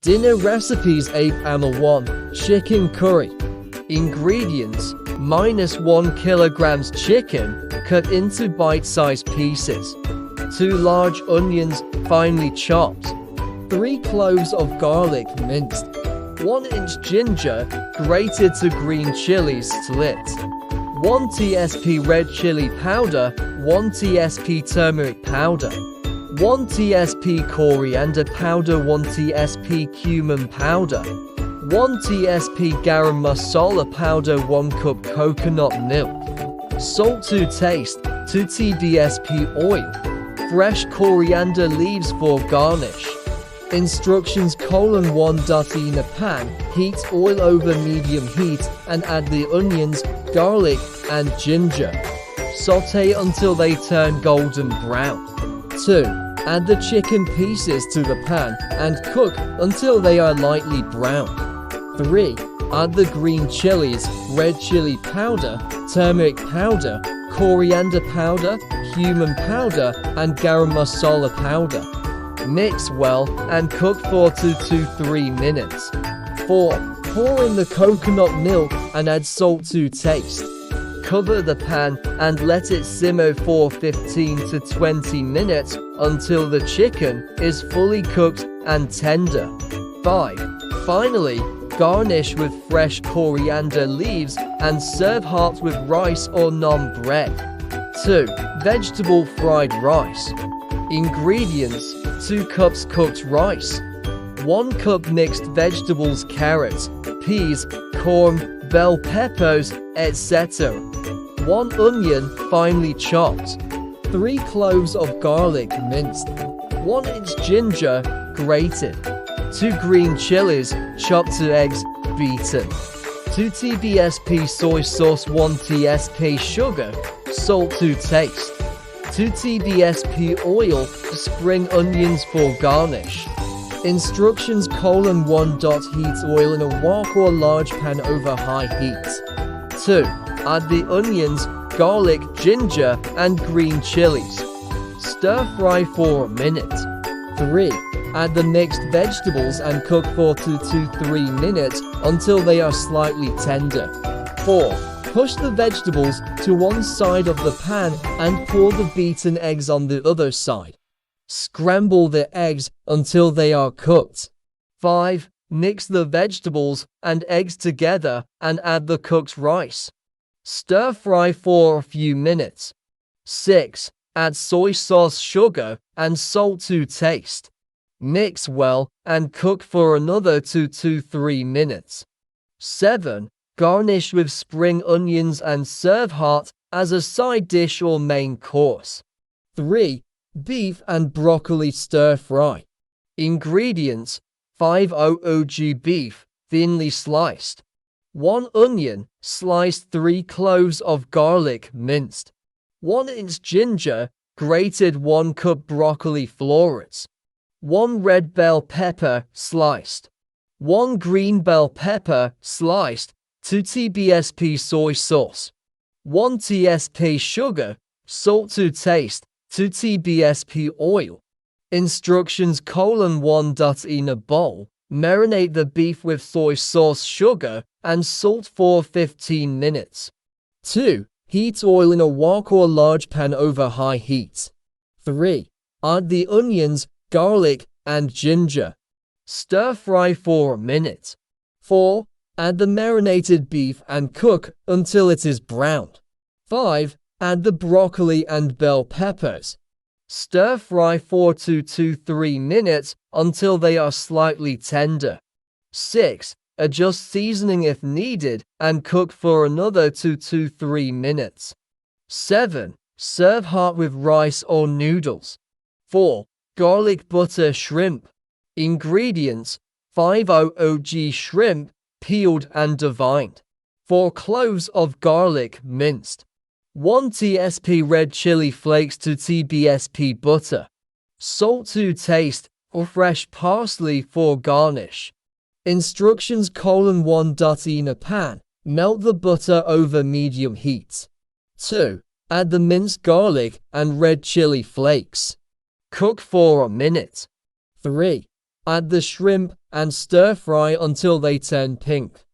Dinner recipes: Ape Amma 1. Chicken curry. Ingredients: -1 kilograms chicken, cut into bite-sized pieces. 2 large onions, finely chopped. 3 cloves of garlic, minced. 1 inch ginger, grated to green chilies, split. 1 tsp red chili powder, 1 tsp turmeric powder. 1 tsp coriander powder, 1 tsp cumin powder. 1 tsp garam masala powder, 1 cup coconut milk. Salt to taste, 2 tsp oil. Fresh coriander leaves for garnish. Instructions: 1. In a pan, heat oil over medium heat and add the onions, garlic, and ginger. Sauté until they turn golden brown. 2. Add the chicken pieces to the pan and cook until they are lightly brown. 3. Add the green chilies, red chili powder, turmeric powder, coriander powder, cumin powder, and garam masala powder. Mix well and cook for 2 to 3 minutes. 4. Pour in the coconut milk and add salt to taste. Cover the pan and let it simmer for 15 to 20 minutes until the chicken is fully cooked and tender. 5. Finally, garnish with fresh coriander leaves and serve hot with rice or naan bread. 2. Vegetable fried rice. Ingredients: 2 cups cooked rice. 1 cup mixed vegetables: carrots, peas, corn, bell peppers, etc. 1 onion, finely chopped. 3 cloves of garlic, minced. 1 inch ginger, grated. 2 green chilies, chopped to eggs, beaten. 2 tsp soy sauce, 1 tsp sugar, salt to taste. 2 tsp oil, spring onions for garnish. Instructions: 1. Heat oil in a wok or large pan over high heat. 2. Add the onions, garlic, ginger, and green chilies. Stir fry for a minute. 3. Add the mixed vegetables and cook for 2 to 3 minutes until they are slightly tender. 4. Push the vegetables to one side of the pan and pour the beaten eggs on the other side. Scramble the eggs until they are cooked. 5. Mix the vegetables and eggs together and add the cooked rice. Stir fry for a few minutes. 6. Add soy sauce, sugar, and salt to taste. Mix well and cook for another 2 to 3 minutes. 7. Garnish with spring onions and serve hot as a side dish or main course. 3. Beef and broccoli stir fry. Ingredients: 500 g beef, thinly sliced. 1 onion, sliced. 3 cloves of garlic, minced. 1 inch ginger, grated. 1 cup broccoli florets. 1 red bell pepper, sliced. 1 green bell pepper, sliced. 2 tsp soy sauce. 1 tsp sugar, salt to taste. 2 tsp oil. Instructions: 1. In a bowl, marinate the beef with soy sauce, sugar, and salt for 15 minutes. 2. Heat oil in a wok or large pan over high heat. 3. Add the onions, garlic, and ginger. Stir fry for a minute. 4. Add the marinated beef and cook until it is browned. 5. Add the broccoli and bell peppers. Stir fry for 2 to 3 minutes until they are slightly tender. 6. Adjust seasoning if needed and cook for another 2 to 3 minutes. 7. Serve hot with rice or noodles. 4. Garlic butter shrimp. Ingredients: 500 g shrimp, peeled and deveined. 4 cloves of garlic, minced. 1 tsp red chili flakes. 2 tsp butter. Salt to taste, or fresh parsley for garnish. Instructions: 1. In a pan, melt the butter over medium heat. 2. Add the minced garlic and red chili flakes. Cook for a minute. 3. Add the shrimp and stir fry until they turn pink.